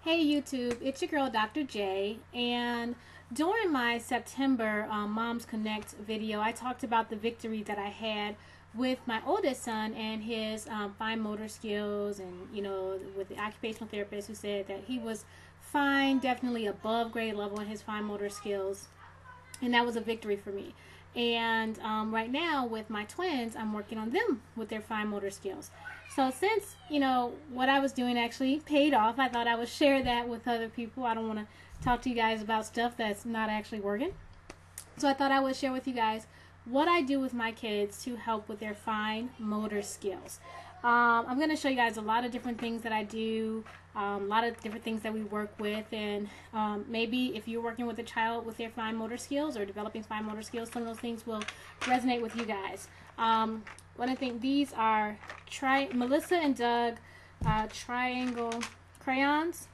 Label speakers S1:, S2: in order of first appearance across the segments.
S1: Hey YouTube, it's your girl Dr. J, and during my September Moms Connect video, I talked about the victory that I had with my oldest son and his fine motor skills, and with the occupational therapist who said that he was fine, definitely above grade level in his fine motor skills, and that was a victory for me. And right now with my twins, I'm working on them with their fine motor skills. So since, what I was doing actually paid off, I thought I would share that with other people. I don't want to talk to you guys about stuff that's not actually working. So I thought I would share with you guys what I do with my kids to help with their fine motor skills. I'm going to show you guys a lot of different things that I do, a lot of different things that we work with, and maybe if you're working with a child with their fine motor skills or developing fine motor skills, some of those things will resonate with you guys. What I think these are Melissa and Doug triangle crayons,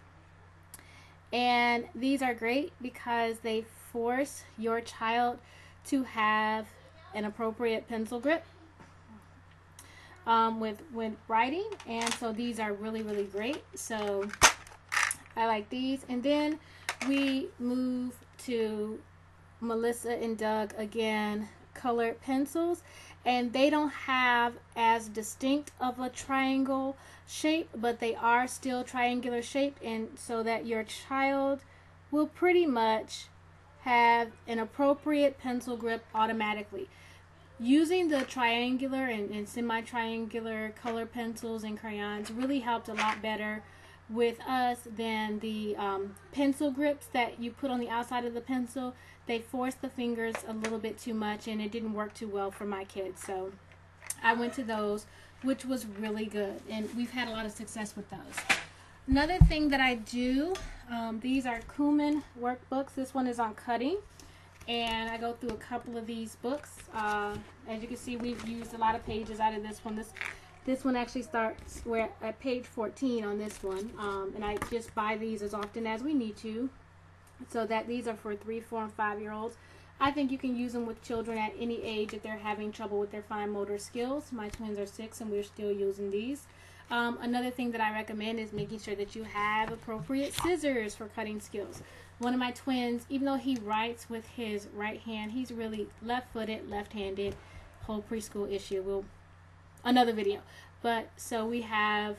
S1: and these are great because they force your child to have an appropriate pencil grip when writing, and so these are really great. So I like these. And then we move to Melissa and Doug again, colored pencils, and they don't have as distinct of a triangle shape, but they are still triangular shaped, and so that your child will pretty much have an appropriate pencil grip automatically. Using the triangular and semi-triangular color pencils and crayons really helped a lot better with us than the pencil grips that you put on the outside of the pencil. They forced the fingers a little bit too much, and it didn't work too well for my kids. So I went to those, which was really good, and we've had a lot of success with those. Another thing that I do, these are Kuhlman workbooks. This one is on cutting, and I go through a couple of these books. As you can see, we've used a lot of pages out of this one. This one actually starts at page 14 on this one, and I just buy these as often as we need to, so that these are for 3, 4, and 5-year-olds. I think you can use them with children at any age if they're having trouble with their fine motor skills. My twins are 6, and we're still using these. Another thing that I recommend is making sure that you have appropriate scissors for cutting skills. One of my twins, even though he writes with his right hand, he's really left-footed, left-handed. Whole preschool issue. Another video. But so we have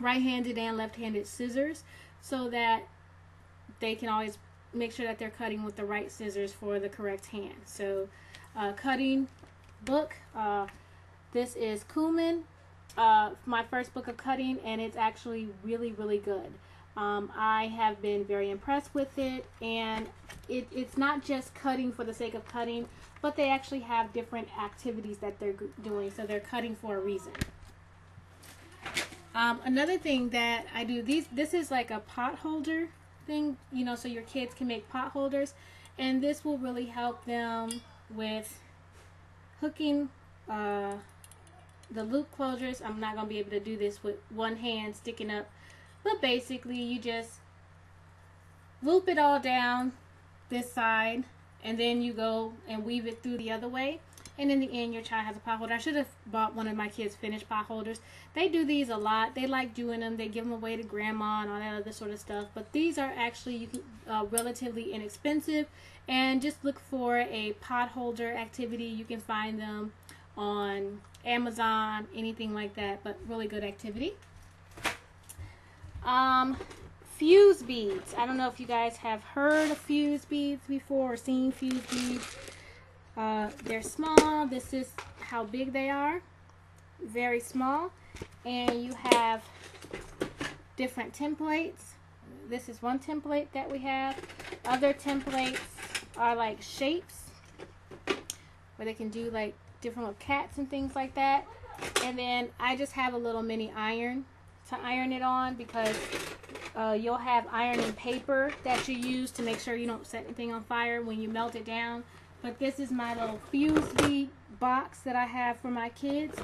S1: right-handed and left-handed scissors, so that they can always make sure that they're cutting with the right scissors for the correct hand. So cutting book. This is Kuhlman, my first book of cutting, and it's actually really good. I have been very impressed with it, and it's not just cutting for the sake of cutting, but they actually have different activities that they're doing, so they're cutting for a reason. Another thing that I do, this is like a pot holder thing, so your kids can make pot holders, and this will really help them with hooking the loop closures. I'm not going to be able to do this with one hand sticking up, but basically you just loop it all down this side, and then you go and weave it through the other way, and in the end your child has a pot holder. I should have bought one of my kids finished pot holders. They do these a lot. They like doing them. They give them away to grandma and all that other sort of stuff, but these are actually relatively inexpensive, and just look for a pot holder activity. You can find them on Amazon, anything like that, but really good activity. Fuse beads. I don't know if you guys have heard of fuse beads before or seen fuse beads. They're small. This is how big they are. Very small. And you have different templates. This is one template that we have. Other templates are like shapes, where they can do like different little cats and things like that. And then I just have a little mini iron to iron it on, because you'll have ironing paper that you use to make sure you don't set anything on fire when you melt it down. But this is my little fuse bead box that I have for my kids,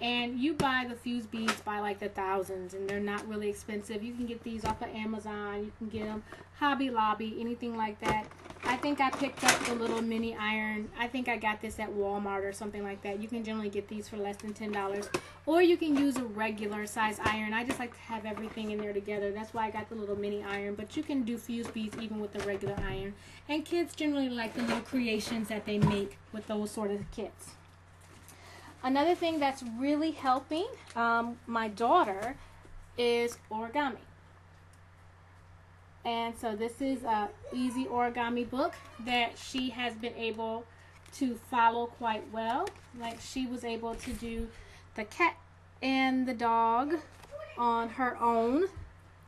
S1: and you buy the fuse beads by like the thousands, and they're not really expensive. You can get these off of Amazon. You can get them Hobby Lobby, anything like that. I think I picked up the little mini iron. I think I got this at Walmart or something like that. You can generally get these for less than $10. Or you can use a regular size iron. I just like to have everything in there together. That's why I got the little mini iron. But you can do fuse beads even with the regular iron. And kids generally like the little creations that they make with those sort of kits. Another thing that's really helping my daughter is origami. And so this is a easy origami book that she has been able to follow quite well. Like she was able to do the cat and the dog on her own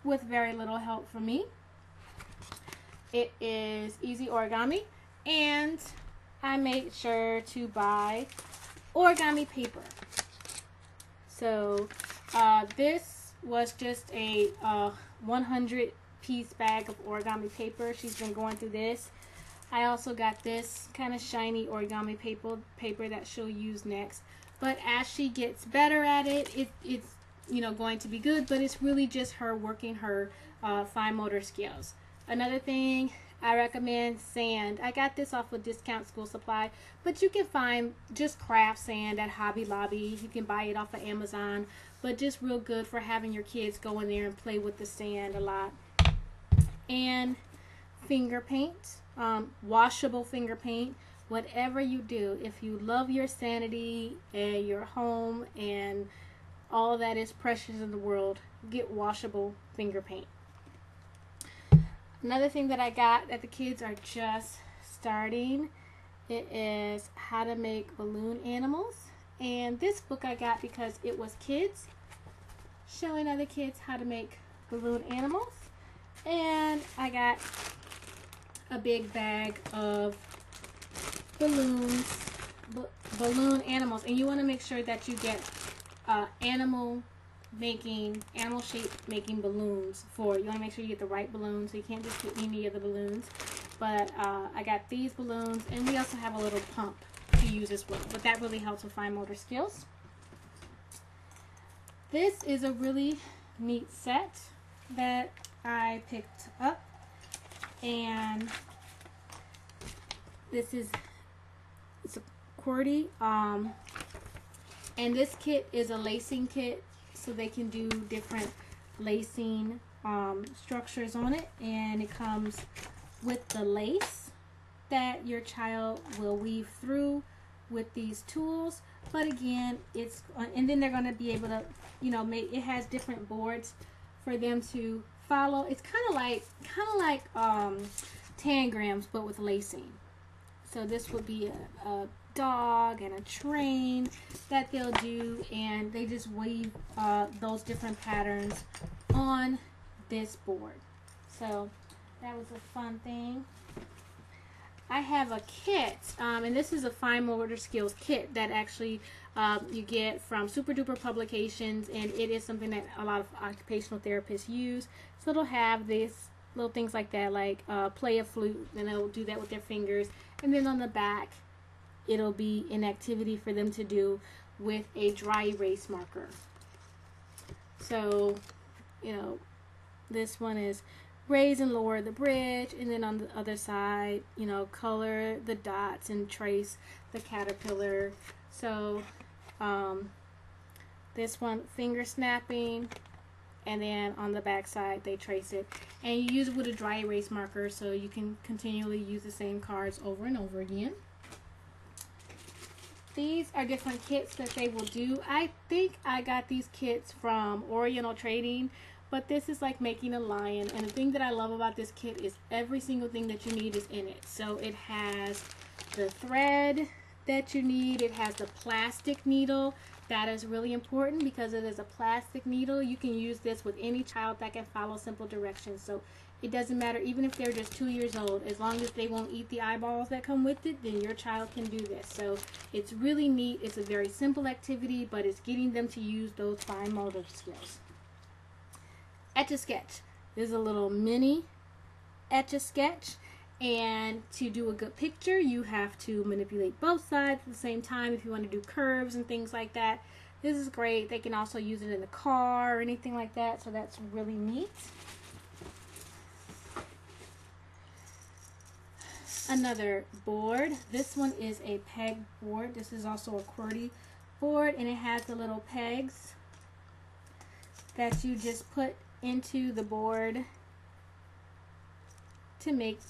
S1: with very little help from me. It is easy origami, and I made sure to buy origami paper. So this was just a 100 piece bag of origami paper. She's been going through this. I also got this kind of shiny origami paper that she'll use next. But as she gets better at it, it's going to be good. But it's really just her working her fine motor skills. Another thing, I recommend sand. I got this off of Discount School Supply, but you can find just craft sand at Hobby Lobby. You can buy it off of Amazon, but just real good for having your kids go in there and play with the sand a lot. And finger paint, washable finger paint. Whatever you do, if you love your sanity and your home and all that is precious in the world, get washable finger paint. Another thing that I got that the kids are just starting, it is how to make balloon animals. And this book I got because it was kids showing other kids how to make balloon animals. And I got a big bag of balloon animals. And you want to make sure that you get animal shape making balloons for it. You want to make sure you get the right balloons. So you can't just get any of the balloons. But I got these balloons, and we also have a little pump to use as well. But that really helps with fine motor skills. This is a really neat set that I picked up, and it's a QWERTY, and this kit is a lacing kit, so they can do different lacing structures on it, and it comes with the lace that your child will weave through with these tools. But again, and then they're going to be able to, it has different boards for them to follow. It's kind of like tangrams, but with lacing. So this would be a dog and a train that they'll do, and they just weave those different patterns on this board. So that was a fun thing. I have a kit, and this is a fine motor skills kit that actually you get from Super Duper Publications, and it is something that a lot of occupational therapists use. So it'll have these little things like that, like play a flute, and they'll do that with their fingers. And then on the back, it'll be an activity for them to do with a dry erase marker. So, this one is raise and lower the bridge, and then on the other side, color the dots and trace the caterpillar. So this one, finger snapping, and then on the back side they trace it, and you use it with a dry erase marker so you can continually use the same cards over and over again. These are different kits that they will do. I think I got these kits from Oriental Trading, but this is like making a lion, and the thing that I love about this kit is every single thing that you need is in it. So it has the thread that you need, it has the plastic needle. That is really important because it is a plastic needle. You can use this with any child that can follow simple directions. So it doesn't matter, even if they're just 2 years old, as long as they won't eat the eyeballs that come with it, then your child can do this. So it's really neat. It's a very simple activity, but it's getting them to use those fine motor skills. Etch-a-Sketch. This is a little mini Etch-a-Sketch, and to do a good picture you have to manipulate both sides at the same time if you want to do curves and things like that. This is great. They can also use it in the car or anything like that, so that's really neat. another board. This one is a peg board. This is also a QWERTY board, and it has the little pegs that you just put into the board to make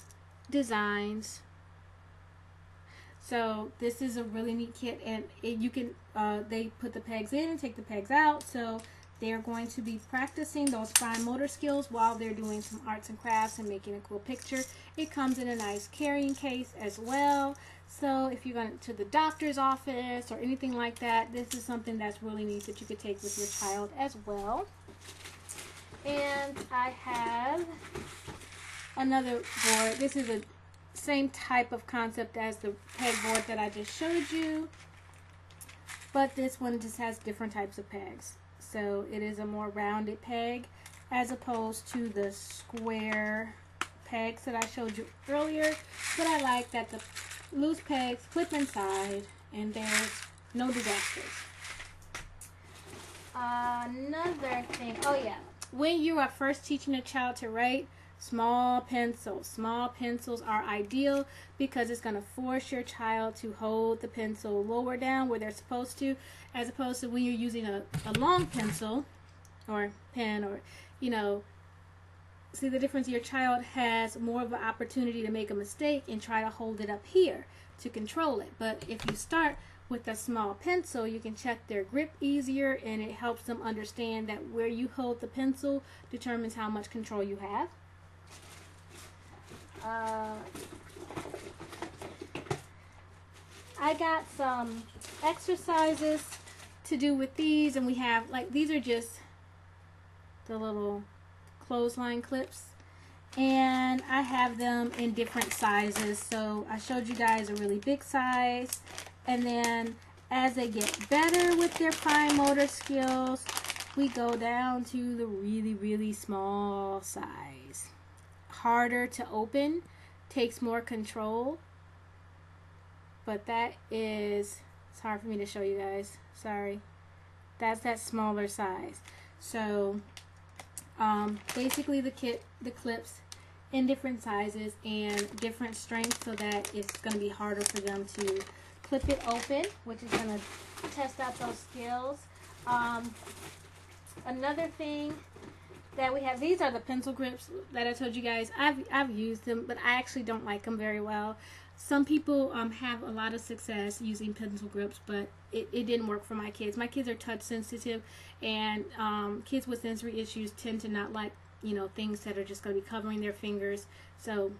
S1: designs. So this is a really neat kit, and you can they put the pegs in and take the pegs out, so they're going to be practicing those fine motor skills while they're doing some arts and crafts and making a cool picture. It comes in a nice carrying case as well, so if you're going to the doctor's office or anything like that, this is something that's really neat that you could take with your child as well. And I have another board. This is a same type of concept as the pegboard that I just showed you, but this one just has different types of pegs. So it is a more rounded peg as opposed to the square pegs that I showed you earlier. But I like that the loose pegs clip inside and there's no disasters. Another thing, oh yeah, when you are first teaching a child to write, small pencils. Small pencils are ideal because it's going to force your child to hold the pencil lower down where they're supposed to, as opposed to when you're using a long pencil or pen, or, you know, see the difference? Your child has more of an opportunity to make a mistake and try to hold it up here to control it. But if you start with a small pencil, you can check their grip easier, and it helps them understand that where you hold the pencil determines how much control you have. I got some exercises to do with these, and we have, like, these are just the little clothesline clips, and I have them in different sizes. So I showed you guys a really big size, and then as they get better with their fine motor skills, we go down to the really, really small size. Harder to open, takes more control, but that is, it's hard for me to show you guys, sorry. That's that smaller size. So basically the clips in different sizes and different strengths, so that it's going to be harder for them to clip it open, which is going to test out those skills. Another thing that we have, these are the pencil grips that I told you guys. I've used them, but I actually don't like them very well. Some people have a lot of success using pencil grips, but it didn't work for my kids. My kids are touch sensitive, and kids with sensory issues tend to not like, you know, things that are just going to be covering their fingers. So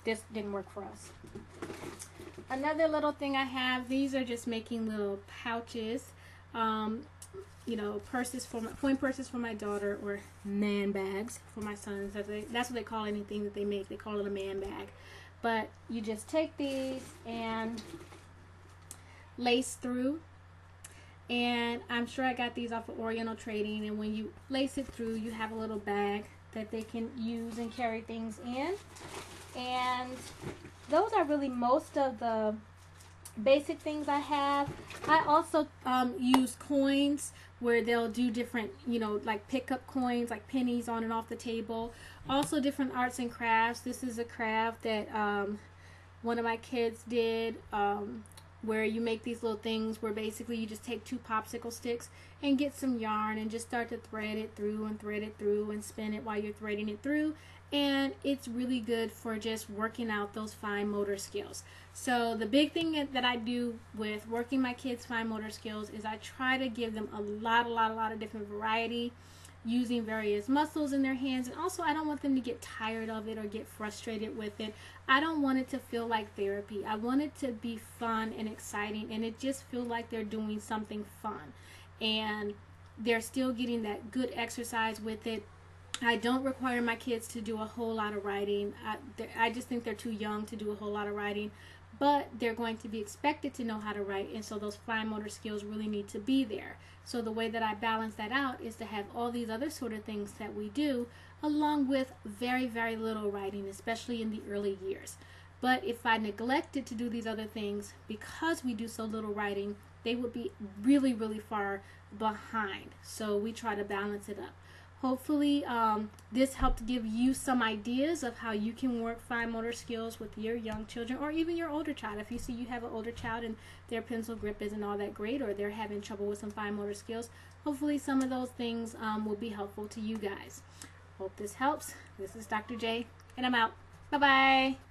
S1: this didn't work for us. Another little thing I have, these are just making little pouches. You know, purses for my, coin purses for my daughter, or man bags for my sons. That's what they call anything that they make. They call it a man bag. But you just take these and lace through. And I'm sure I got these off of Oriental Trading. And when you lace it through, you have a little bag that they can use and carry things in. And those are really most of the basic things I have. I also use coins where they'll do different, you know, like pickup coins, like pennies on and off the table. Also different arts and crafts. This is a craft that one of my kids did, where you make these little things where basically you just take 2 popsicle sticks and get some yarn and just start to thread it through and spin it while you're threading it through. And it's really good for just working out those fine motor skills. So the big thing that I do with working my kids' fine motor skills is I try to give them a lot of different variety, using various muscles in their hands. And also, I don't want them to get tired of it or get frustrated with it. I don't want it to feel like therapy. I want it to be fun and exciting, and it just feel like they're doing something fun, and they're still getting that good exercise with it. I don't require my kids to do a whole lot of writing. I just think they're too young to do a whole lot of writing, but they're going to be expected to know how to write, and so those fine motor skills really need to be there. So the way that I balance that out is to have all these other sort of things that we do, along with very, very little writing, especially in the early years. But if I neglected to do these other things, because we do so little writing, they would be really, really far behind. So we try to balance it up. Hopefully this helped give you some ideas of how you can work fine motor skills with your young children, or even your older child. If you see you have an older child and their pencil grip isn't all that great, or they're having trouble with some fine motor skills, hopefully some of those things will be helpful to you guys. Hope this helps. This is Dr. J, and I'm out. Bye-bye.